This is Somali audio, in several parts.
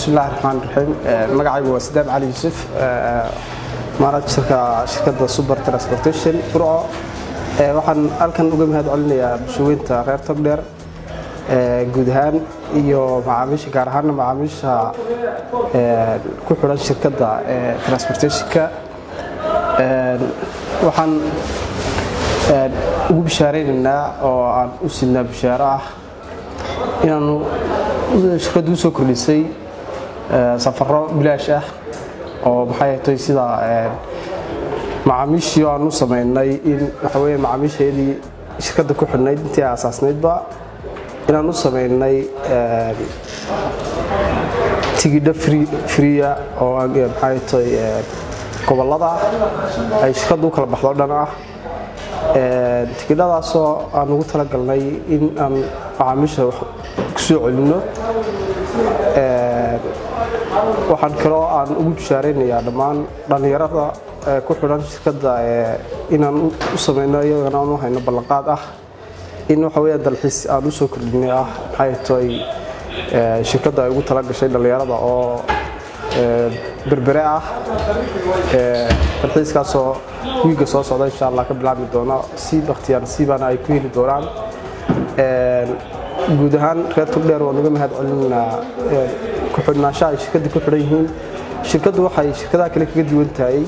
بسم الله الرحمن الرحيم magacaygu waa Sidaam Ali Yusuf shirkadda Super Transportation Burco waxaan halkan uga mahad celinayaa bulshooyinka reer Togdheer guud ahaan iyo macaamiisha gaar ahaan macaamiisha ku xiran shirkadda transportation-ka waxaan ugu bishaareynaa oo aan u siinaa bishaaro ah inaanu shirkaddu soo kordhisay safaro bilaash ah oo maxay tahay sida macaamiishii aanu sameynay in waxa weeye macaamiisheedii shirkadda ku xidhnayd intii aasaasnaydba inaanu sameynay tigidho free oo maxay tahay gobolada ay shirkaddu kala baxdo dhan ah tigidhadaasoo aan ugu talagalnay in aan macaamiisha ku soo celino waxaan kaloo aan ugu bishaareynayaa dhammaan dhalinyarada ku xidhan shirkadda inaan u sameyno iyagana aan u hayno ballanqaad ah in waxa weeye dalxiis aan u soo kordhinay ah maxay tahay shirkadda ay ugu talagashay dhalinyarada oo berbere ah dalxiiskaasoo wiiga soo socda insha Allah ka bilaabi doona si waqtiyaan siibana ay ku heli doonaan guud ahaan reer Togdheer waan uga mahad celinaa ku xidhnaanshaha ay shirkadda ku xidhan yihiin shirkaddu waxay shirkadaha kale kaga duwan tahay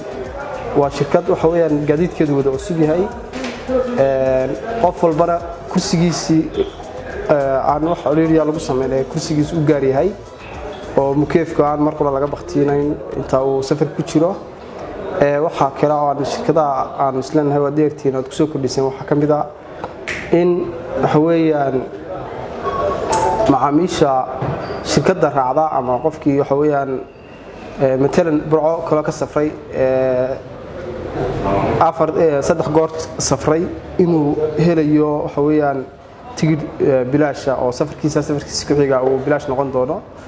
waa shirkad waxa weeyaan gaadiidkeedu wada cusub yahay qof walbana kursigiisii aan wax ciriiriya lagu sameeyay kursigiisu u gaar yahay oo mukeefka aan mar kale laga baqtiinayn inta uu safar ku jiro waxa kale oo aan shirkadaha aan isleenahay waa deertiin oo ku soo kordhisay waxa kamid ah in waxa weeyaan macaamiisha shirkadda raacda ama qofkii waxa weeyaan matalan Burco kala ka safray saddex goor safray inuu helayo waxa weeyaan tigidh bilaash oo safarkiisa ku xiga uu bilaash noqon doono